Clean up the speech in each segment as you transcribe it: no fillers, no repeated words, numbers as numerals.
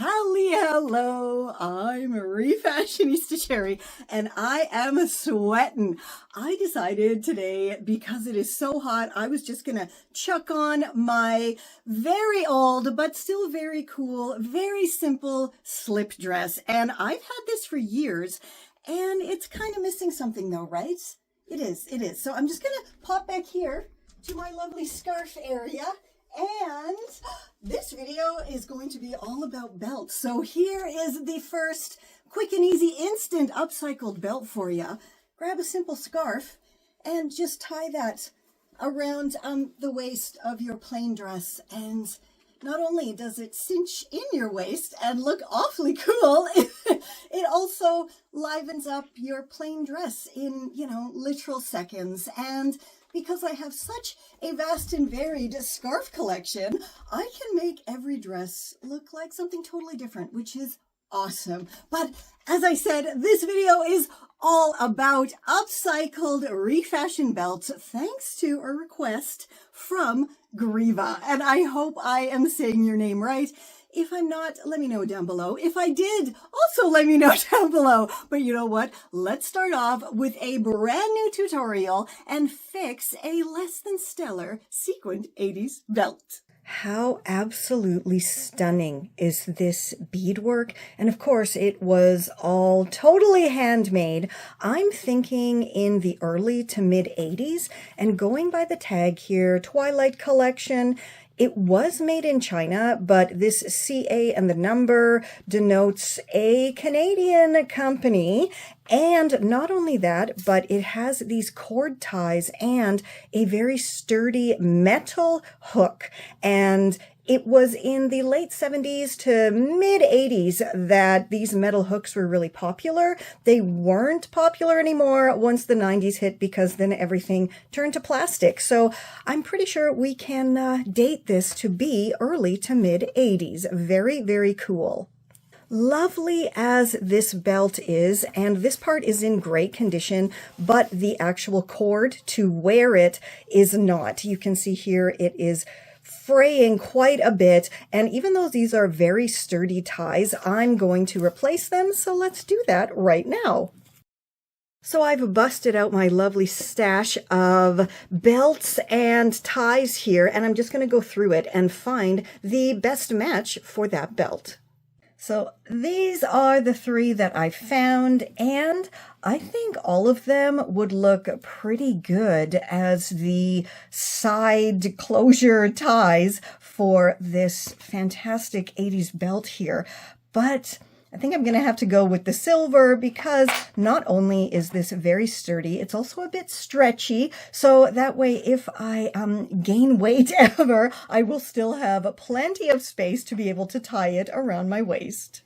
Hello, I'm Refashionista Sheri, and I am sweating. I decided today, because it is so hot, I was just gonna chuck on my very old, but still very cool, very simple slip dress. And I've had this for years, and it's kind of missing something though, right? It is. So I'm just gonna pop back here to my lovely scarf area. And this video is going to be all about belts. So here is the first quick and easy instant upcycled belt for you. Grab a simple scarf and just tie that around the waist of your plain dress. And not only does it cinch in your waist and look awfully cool, it also livens up your plain dress in, literal seconds. And because I have such a vast and varied scarf collection, I can make every dress look like something totally different, which is awesome. But as I said, this video is all about upcycled refashion belts, thanks to a request from Griva. And I hope I am saying your name right. If I'm not, let me know down below. If I did, also let me know down below. But you know what? Let's start off with a brand new tutorial and fix a less than stellar sequined 80s belt. How absolutely stunning is this beadwork? And of course, it was all totally handmade. I'm thinking in the early to mid 80s, and going by the tag here, Twilight Collection. It was made in China, but this CA and the number denotes a Canadian company. And not only that, but it has these cord ties and a very sturdy metal hook. And it was in the late 70s to mid 80s that these metal hooks were really popular. They weren't popular anymore once the 90s hit, because then everything turned to plastic. So I'm pretty sure we can date this to be early to mid 80s. Very, very cool. Lovely as this belt is, and this part is in great condition, but the actual cord to wear it is not. You can see here it is fraying quite a bit, and even though these are very sturdy ties, I'm going to replace them, so let's do that right now. So I've busted out my lovely stash of belts and ties here, and I'm just going to go through it and find the best match for that belt. So these are the three that I found, and I think all of them would look pretty good as the side closure ties for this fantastic 80s belt here. But I think I'm going to have to go with the silver, because not only is this very sturdy, it's also a bit stretchy. So that way, if I gain weight ever, I will still have plenty of space to be able to tie it around my waist.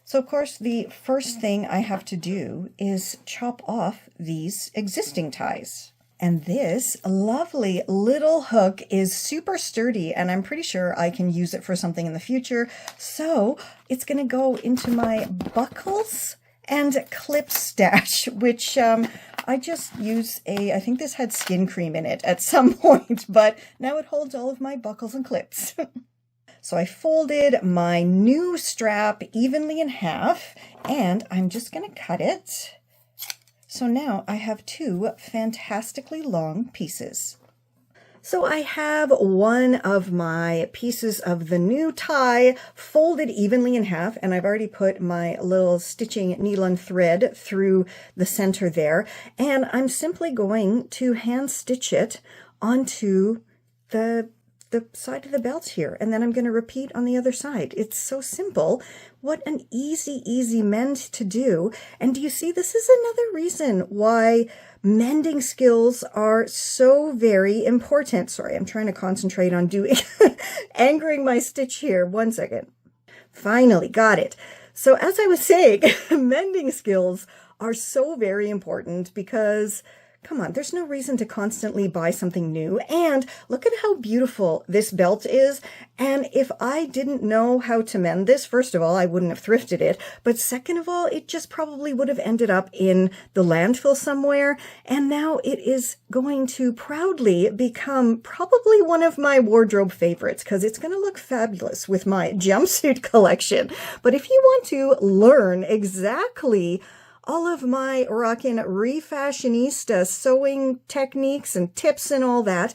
So of course, the first thing I have to do is chop off these existing ties. And this lovely little hook is super sturdy, and I'm pretty sure I can use it for something in the future. So it's going to go into my buckles and clip stash, which I just use I think this had skin cream in it at some point, but now it holds all of my buckles and clips. So I folded my new strap evenly in half, and I'm just going to cut it. So now I have two fantastically long pieces. So I have one of my pieces of the new tie folded evenly in half, and I've already put my little stitching needle and thread through the center there, and I'm simply going to hand stitch it onto the side of the belt here, and then I'm going to repeat on the other side. It's so simple. What an easy mend to do. And do you see, this is another reason why mending skills are so very important. Sorry, I'm trying to concentrate on angering my stitch here. 1 second. Finally got it. So as I was saying, mending skills are so very important, because Come on, there's no reason to constantly buy something new. And look at how beautiful this belt is. And if I didn't know how to mend this, first of all, I wouldn't have thrifted it. But second of all, it just probably would have ended up in the landfill somewhere. And now it is going to proudly become probably one of my wardrobe favorites because it's going to look fabulous with my jumpsuit collection. But if you want to learn exactly all of my rockin' Refashionista sewing techniques and tips and all that,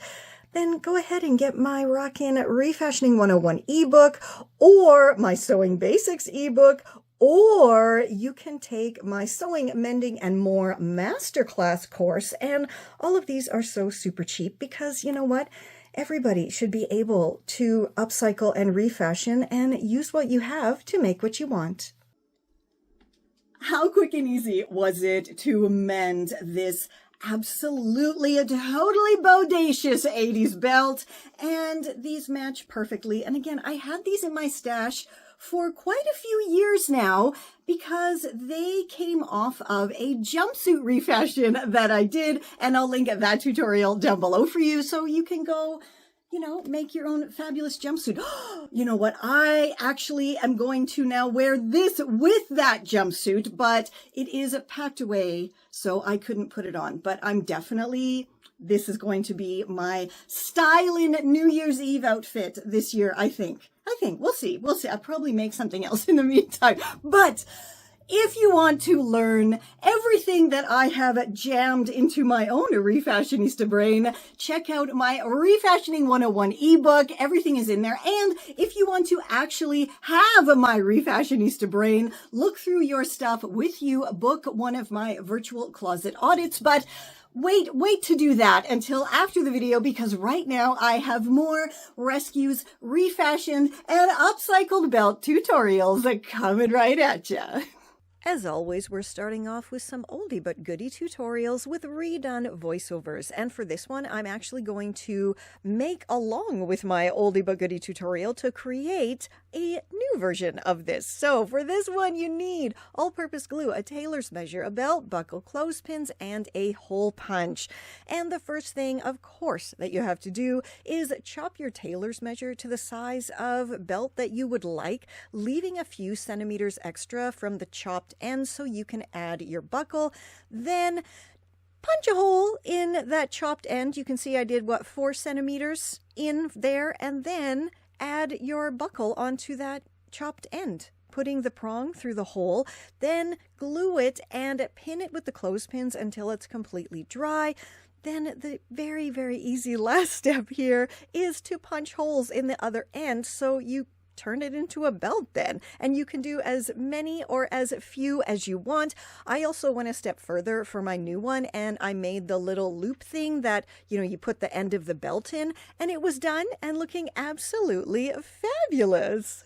then go ahead and get my rockin' Refashioning 101 ebook or my Sewing Basics ebook, or you can take my Sewing, Mending, and More Masterclass course. And all of these are so super cheap because, you know what? Everybody should be able to upcycle and refashion and use what you have to make what you want. How quick and easy was it to mend this absolutely a totally bodacious 80s belt? And these match perfectly. And again, I had these in my stash for quite a few years now because they came off of a jumpsuit refashion that I did. And I'll link that tutorial down below for you so you can go, you know, make your own fabulous jumpsuit. You know what? I actually am going to now wear this with that jumpsuit, but it is packed away, so I couldn't put it on. But I'm definitely, this is going to be my styling New Year's Eve outfit this year, I think. We'll see. I'll probably make something else in the meantime. But if you want to learn everything that I have jammed into my own Refashionista brain, check out my Refashioning 101 ebook. Everything is in there. And if you want to actually have my Refashionista brain look through your stuff with you, book one of my virtual closet audits. But wait to do that until after the video, because right now I have more rescues, refashioned, and upcycled belt tutorials coming right at ya. As always, we're starting off with some oldie-but-goodie tutorials with redone voiceovers. And for this one, I'm actually going to make along with my oldie-but-goodie tutorial to create a new version of this. So for this one, you need all-purpose glue, a tailor's measure, a belt buckle, clothespins, and a hole punch. And the first thing, of course, that you have to do is chop your tailor's measure to the size of belt that you would like, leaving a few centimeters extra from the chopped end so you can add your buckle. Then punch a hole in that chopped end. You can see I did 4 centimeters in there, and then add your buckle onto that chopped end, putting the prong through the hole. Then glue it and pin it with the clothespins until it's completely dry. Then the very, very easy last step here is to punch holes in the other end so you turn it into a belt then, and you can do as many or as few as you want. I also went a step further for my new one, and I made the little loop thing that, you know, you put the end of the belt in, and it was done and looking absolutely fabulous.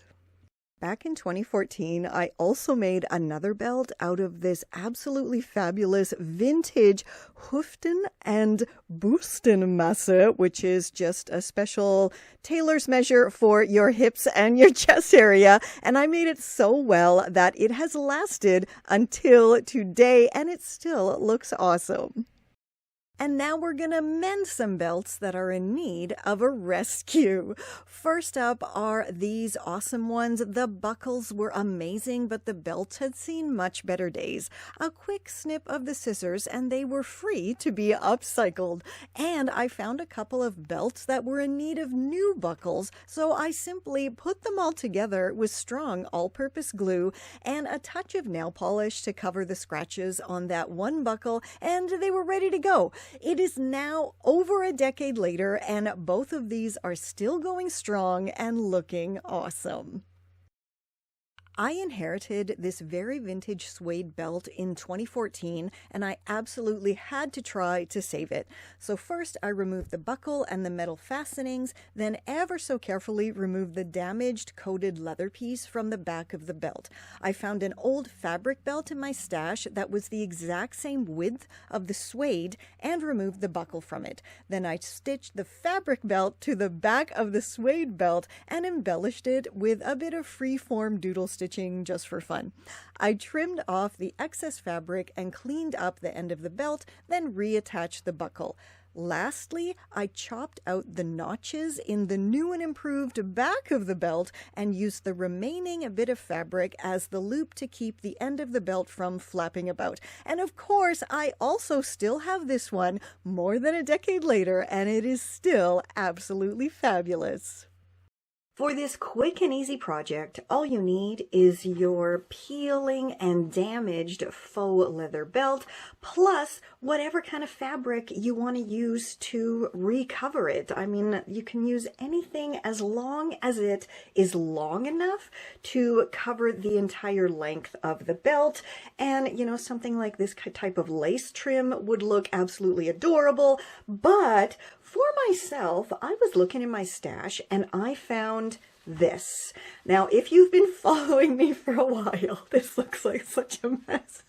Back in 2014, I also made another belt out of this absolutely fabulous vintage Hüften and Buesenmass, which is just a special tailor's measure for your hips and your chest area. And I made it so well that it has lasted until today, and it still looks awesome. And now we're going to mend some belts that are in need of a rescue. First up are these awesome ones. The buckles were amazing, but the belts had seen much better days. A quick snip of the scissors and they were free to be upcycled. And I found a couple of belts that were in need of new buckles, so I simply put them all together with strong all-purpose glue and a touch of nail polish to cover the scratches on that one buckle, and they were ready to go. It is now over a decade later, and both of these are still going strong and looking awesome. I inherited this very vintage suede belt in 2014, and I absolutely had to try to save it. So first I removed the buckle and the metal fastenings, then ever so carefully removed the damaged coated leather piece from the back of the belt. I found an old fabric belt in my stash that was the exact same width of the suede and removed the buckle from it. Then I stitched the fabric belt to the back of the suede belt and embellished it with a bit of free-form doodle stitching stitching just for fun. I trimmed off the excess fabric and cleaned up the end of the belt, then reattached the buckle. Lastly, I chopped out the notches in the new and improved back of the belt and used the remaining bit of fabric as the loop to keep the end of the belt from flapping about. And of course, I also still have this one more than a decade later, and it is still absolutely fabulous. For this quick and easy project, all you need is your peeling and damaged faux leather belt, plus whatever kind of fabric you want to use to recover it. I mean, you can use anything as long as it is long enough to cover the entire length of the belt. And, you know, something like this type of lace trim would look absolutely adorable, but for myself, I was looking in my stash and I found this. Now, if you've been following me for a while, this looks like such a mess.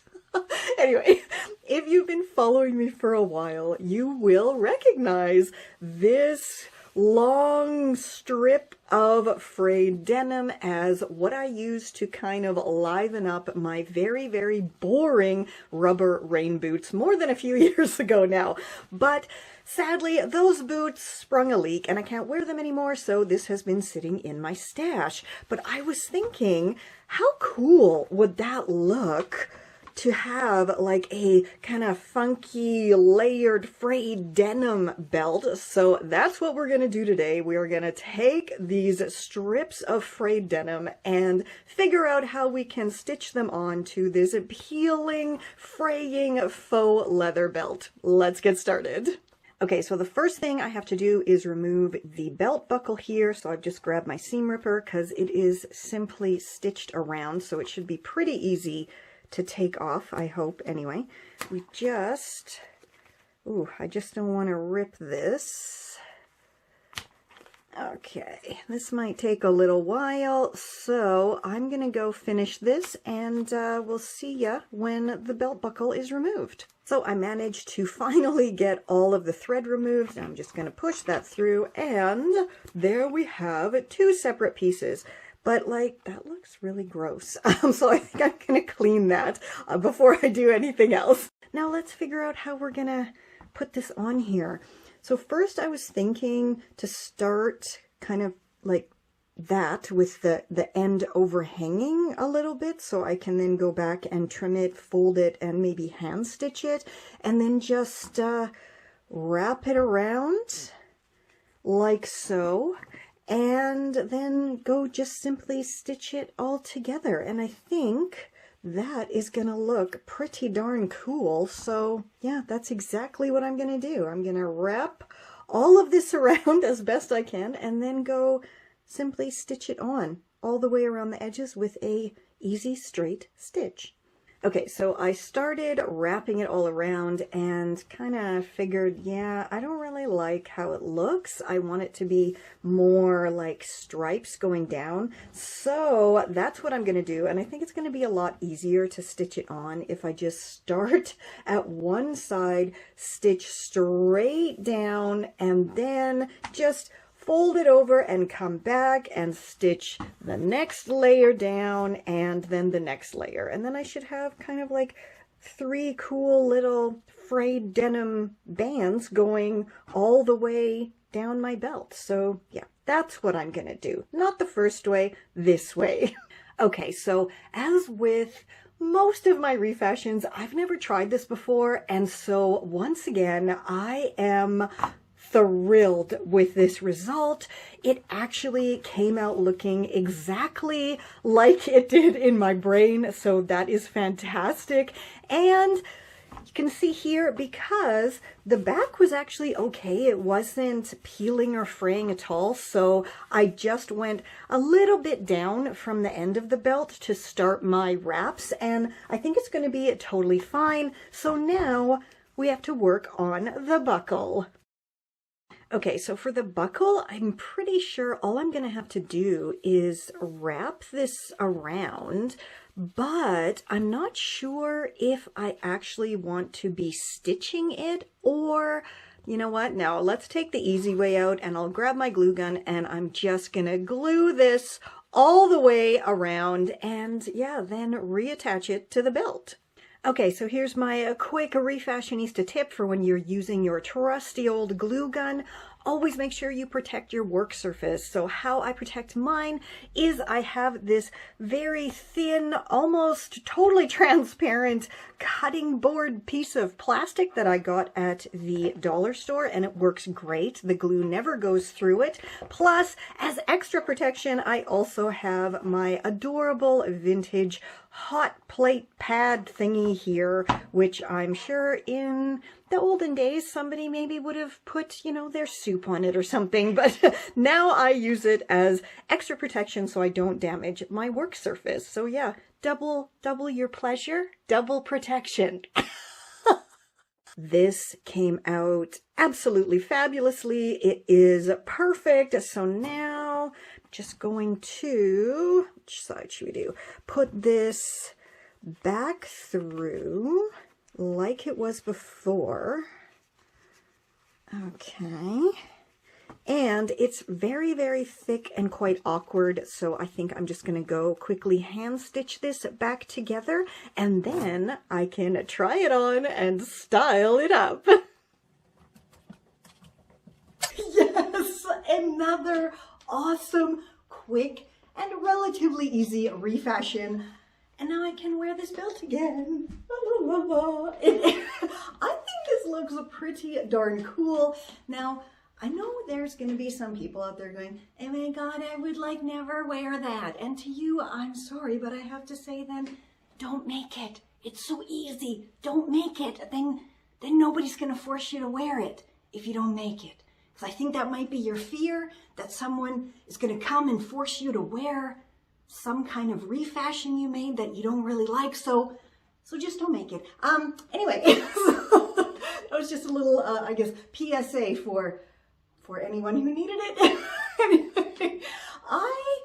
Anyway, if you've been following me for a while, you will recognize this long strip of frayed denim as what I use to kind of liven up my very, very boring rubber rain boots more than a few years ago now. But sadly, those boots sprung a leak and I can't wear them anymore, so this has been sitting in my stash. But I was thinking, how cool would that look to have like a kind of funky layered frayed denim belt? So that's what we're going to do today. We are going to take these strips of frayed denim and figure out how we can stitch them on to this appealing, fraying faux leather belt. Let's get started. Okay, so the first thing I have to do is remove the belt buckle here. So I've just grabbed my seam ripper because it is simply stitched around, so it should be pretty easy to take off, I hope. Anyway, we just, I just don't want to rip this. Okay, this might take a little while, so I'm gonna go finish this and we'll see ya when the belt buckle is removed. So I managed to finally get all of the thread removed. I'm just gonna push that through, and there we have two separate pieces. But like, that looks really gross. So I think I'm gonna clean that before I do anything else. Now let's figure out how we're gonna put this on here. So first I was thinking to start kind of like that with the end overhanging a little bit, so I can then go back and trim it, fold it, and maybe hand stitch it, and then just wrap it around like so. And then go just simply stitch it all together. And I think that is gonna look pretty darn cool. So yeah, that's exactly what I'm gonna do. I'm gonna wrap all of this around as best I can and then go simply stitch it on all the way around the edges with a easy straight stitch. Okay, so I started wrapping it all around and kind of figured, yeah, I don't really like how it looks. I want it to be more like stripes going down. So that's what I'm going to do. And I think it's going to be a lot easier to stitch it on if I just start at one side, stitch straight down, and then just fold it over and come back and stitch the next layer down and then the next layer. And then I should have kind of like three cool little frayed denim bands going all the way down my belt. So yeah, that's what I'm gonna do. Not the first way, this way. Okay, so as with most of my refashions, I've never tried this before. And so once again, I am thrilled with this result. It actually came out looking exactly like it did in my brain, so that is fantastic. And you can see here, because the back was actually okay, it wasn't peeling or fraying at all, so I just went a little bit down from the end of the belt to start my wraps, and I think it's going to be totally fine. So now we have to work on the buckle. Okay, so for the buckle, I'm pretty sure all I'm going to have to do is wrap this around, but I'm not sure if I actually want to be stitching it, or you know what? Now let's take the easy way out and I'll grab my glue gun and I'm just going to glue this all the way around, and yeah, then reattach it to the belt. Okay, so here's my quick Refashionista tip for when you're using your trusty old glue gun. Always make sure you protect your work surface. So how I protect mine is I have this very thin, almost totally transparent cutting board piece of plastic that I got at the dollar store, and it works great. The glue never goes through it. Plus, as extra protection, I also have my adorable vintage hot plate pad thingy here, which I'm sure in the olden days somebody maybe would have put, you know, their soup on it or something, but now I use it as extra protection so I don't damage my work surface. So yeah, double your pleasure, double protection. This came out absolutely fabulously. It is perfect. So now just going to, which side should we do? Put this back through like it was before. Okay. And it's very, very thick and quite awkward, so I think I'm just going to go quickly hand stitch this back together, and then I can try it on and style it up. Yes, another awesome, quick, and relatively easy refashion. And now I can wear this belt again. I think this looks pretty darn cool. Now, I know there's going to be some people out there going, oh my God, I would like never wear that. And to you, I'm sorry, but I have to say then, don't make it. It's so easy. Don't make it. Then nobody's going to force you to wear it if you don't make it. Because I think that might be your fear, that someone is going to come and force you to wear some kind of refashion you made that you don't really like, so just don't make it. Anyway, that was just a little, I guess, PSA for anyone who needed it. Anyway, I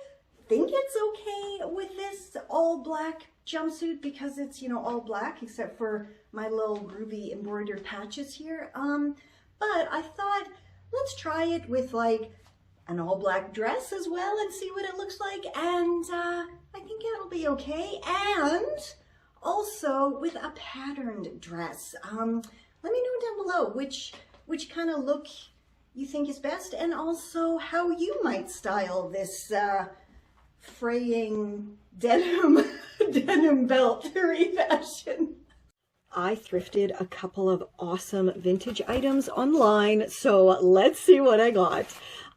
think it's okay with this all black jumpsuit because it's, you know, all black except for my little groovy embroidered patches here. But I thought, let's try it with like an all black dress as well and see what it looks like, and I think it'll be okay. And also with a patterned dress. Let me know down below which kind of look you think is best, and also how you might style this fraying denim belt refashion. I thrifted a couple of awesome vintage items online, so let's see what I got.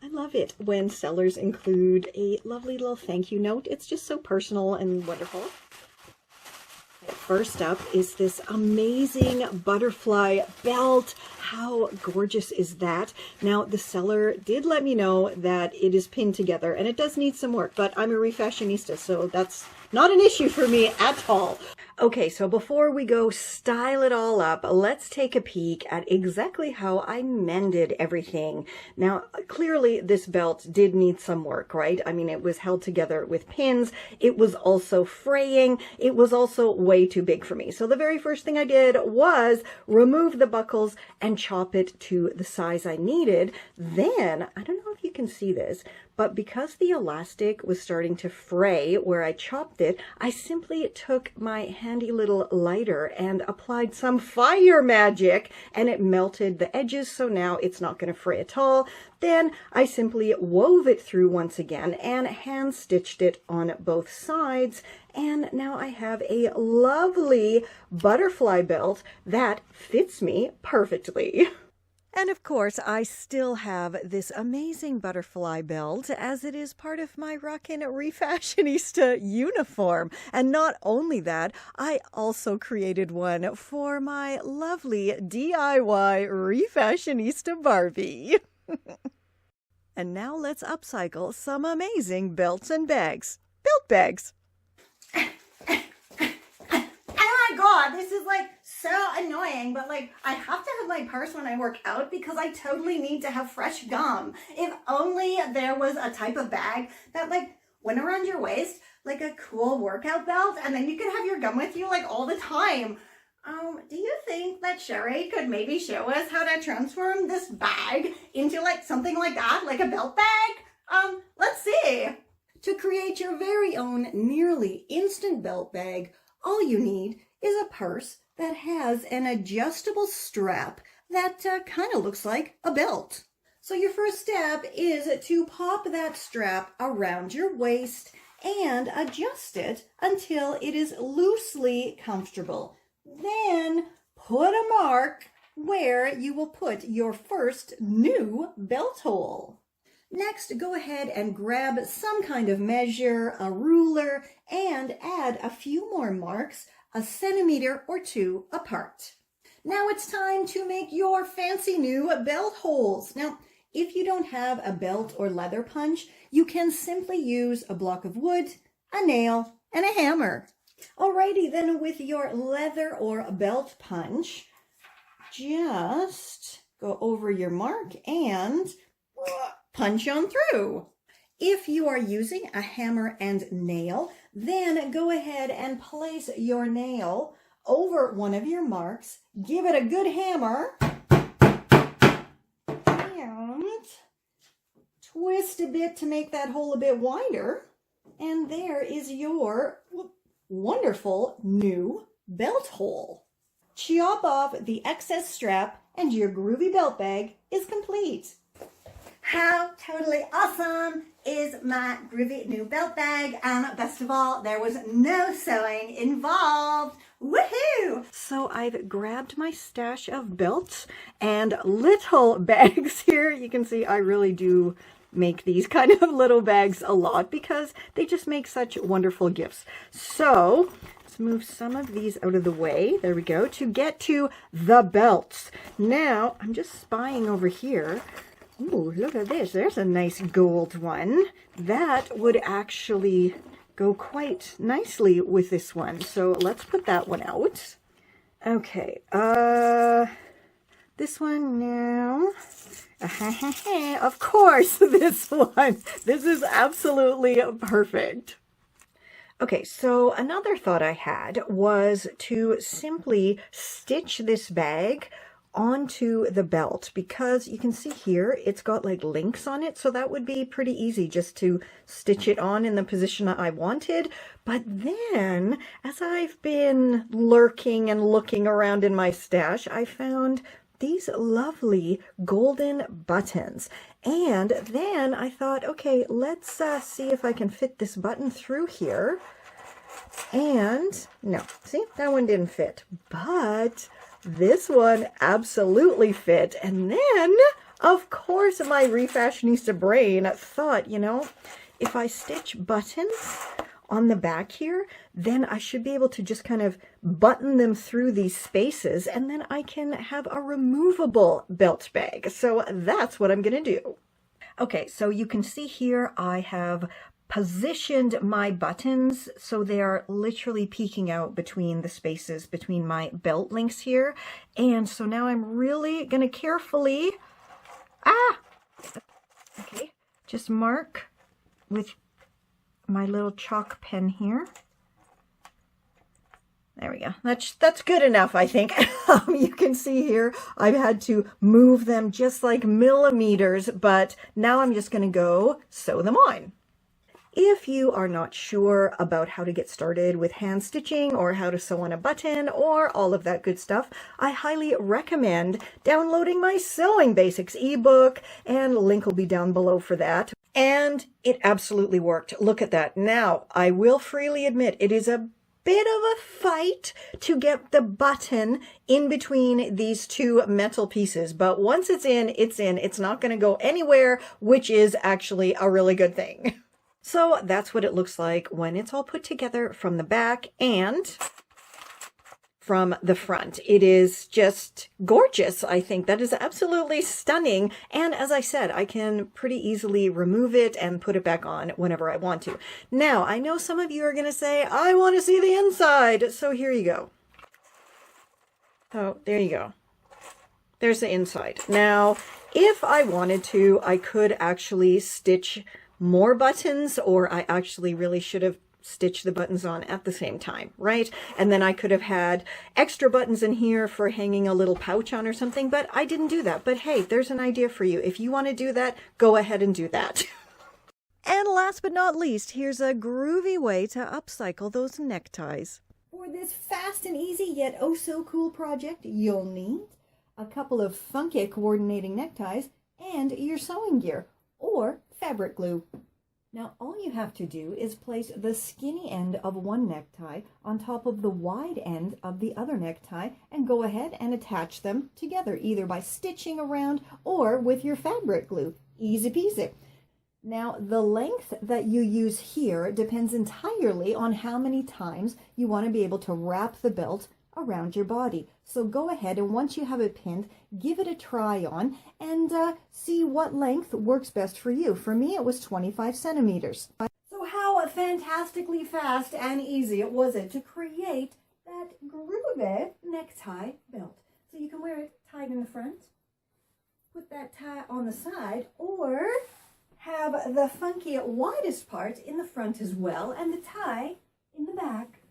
I love it when sellers include a lovely little thank you note. It's just so personal and wonderful. First up is this amazing butterfly belt. How gorgeous is that? Now, the seller did let me know that it is pinned together and it does need some work, but I'm a refashionista, so that's not an issue for me at all. Okay, so before we go style it all up, let's take a peek at exactly how I mended everything. Now, clearly this belt did need some work, right? I mean, it was held together with pins. It was also fraying. It was also way too big for me. So the very first thing I did was remove the buckles and chop it to the size I needed. Then, I don't know if you can see this, but because the elastic was starting to fray where I chopped it, I simply took my handy little lighter and applied some fire magic, and it melted the edges, so now it's not going to fray at all. Then I simply wove it through once again and hand stitched it on both sides, and now I have a lovely butterfly belt that fits me perfectly. And of course, I still have this amazing butterfly belt as it is part of my rockin' Refashionista uniform. And not only that, I also created one for my lovely DIY Refashionista Barbie. And now let's upcycle some amazing belts and bags. Belt bags. Oh my God, this is like so annoying, but like I have to have my purse when I work out because I totally need to have fresh gum. If only there was a type of bag that like went around your waist like a cool workout belt, and then you could have your gum with you like all the time. Do you think that Sheri could maybe show us how to transform this bag into like something like that, like a belt bag? Let's see. To create your very own nearly instant belt bag, all you need is a purse that has an adjustable strap that kind of looks like a belt. So your first step is to pop that strap around your waist and adjust it until it is loosely comfortable. Then put a mark where you will put your first new belt hole. Next, go ahead and grab some kind of measure, a ruler, and add a few more marks, a centimeter or two apart. Now it's time to make your fancy new belt holes. Now, if you don't have a belt or leather punch, you can simply use a block of wood, a nail, and a hammer. Alrighty, then with your leather or belt punch, just go over your mark and punch on through. If you are using a hammer and nail, then go ahead and place your nail over one of your marks, give it a good hammer, and twist a bit to make that hole a bit wider, and there is your wonderful new belt hole. Chop off the excess strap and your groovy belt bag is complete. How totally awesome is my groovy new belt bag, and best of all, there was no sewing involved. Woohoo! So I've grabbed my stash of belts and little bags here. You can see I really do make these kind of little bags a lot because they just make such wonderful gifts. So let's move some of these out of the way. There we go, to get to the belts. Now I'm just spying over here. Ooh, look at this. There's a nice gold one. That would actually go quite nicely with this one. So let's put that one out. Okay, this one now. Of course, this one. This is absolutely perfect. Okay, so another thought I had was to simply stitch this bag onto the belt, because you can see here it's got like links on it, so that would be pretty easy just to stitch it on in the position I wanted. But then as I've been lurking and looking around in my stash, I found these lovely golden buttons, and then I thought, okay, let's see if I can fit this button through here. And no, see, that one didn't fit, but this one absolutely fit. And then, of course, my Refashionista brain thought, you know, if I stitch buttons on the back here, then I should be able to just kind of button them through these spaces, and then I can have a removable belt bag. So that's what I'm going to do. Okay, so you can see here I have positioned my buttons so they are literally peeking out between the spaces between my belt links here. And so now I'm really going to carefully, okay, just mark with my little chalk pen here. There we go. That's good enough, I think. You can see here I've had to move them just like millimeters, but now I'm just going to go sew them on. If you are not sure about how to get started with hand stitching or how to sew on a button or all of that good stuff, I highly recommend downloading my Sewing Basics ebook, and link will be down below for that. And it absolutely worked. Look at that. Now, I will freely admit it is a bit of a fight to get the button in between these two metal pieces, but once it's in, it's in. It's not going to go anywhere, which is actually a really good thing. So that's what it looks like when it's all put together from the back and from the front. It is just gorgeous. I think that is absolutely stunning. And as I said, I can pretty easily remove it and put it back on whenever I want to. Now, I know some of you are going to say, I want to see the inside. So here you go. So there you go. There's the inside. Now, if I wanted to, I could actually stitch more buttons, or I actually really should have stitched the buttons on at the same time, right? And then I could have had extra buttons in here for hanging a little pouch on or something, but I didn't do that. But hey, there's an idea for you. If you want to do that, go ahead and do that. And last but not least, here's a groovy way to upcycle those neckties. For this fast and easy yet oh so cool project, you'll need a couple of funky coordinating neckties and your sewing gear or fabric glue. Now all you have to do is place the skinny end of one necktie on top of the wide end of the other necktie and go ahead and attach them together either by stitching around or with your fabric glue. Easy peasy. Now, the length that you use here depends entirely on how many times you want to be able to wrap the belt around your body. So go ahead and once you have it pinned, give it a try on and see what length works best for you. For me, it was 25 centimeters. So how fantastically fast and easy was it to create that groovy necktie belt? So you can wear it tied in the front, put that tie on the side, or have the funky widest part in the front as well and the tie in the back.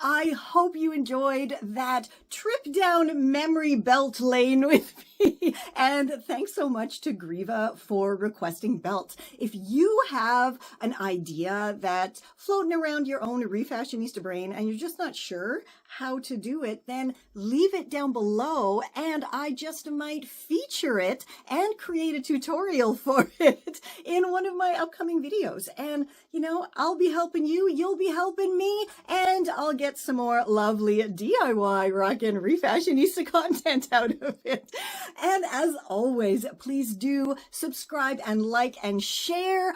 I hope you enjoyed that trip down memory belt lane with me. And thanks so much to Griva for requesting belts. If you have an idea that's floating around your own Refashionista brain and you're just not sure how to do it, then leave it down below and I just might feature it and create a tutorial for it in one of my upcoming videos. And, you know, I'll be helping you, you'll be helping me, and I'll get some more lovely DIY rockin' Refashionista content out of it. And as always, please do subscribe and like and share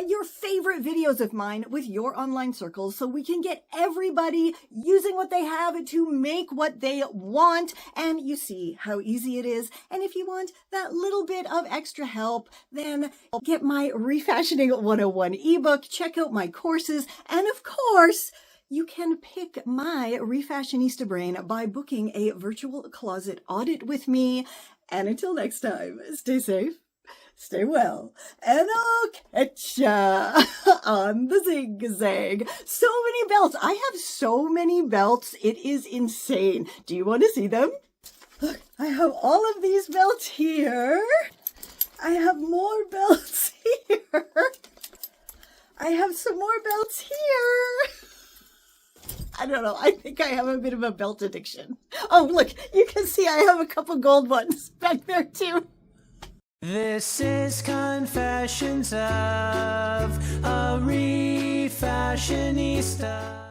your favorite videos of mine with your online circles so we can get everybody using what they have to make what they want. And you see how easy it is. And if you want that little bit of extra help, then get my Refashioning 101 ebook, check out my courses, and of course, you can pick my Refashionista brain by booking a virtual closet audit with me. And until next time, stay safe, stay well, and I'll catch ya on the zigzag. So many belts. I have so many belts. It is insane. Do you want to see them? Look, I have all of these belts here. I have more belts here. I have some more belts here. I don't know. I think I have a bit of a belt addiction. Oh, look, you can see I have a couple gold ones back there too. This is Confessions of a Refashionista.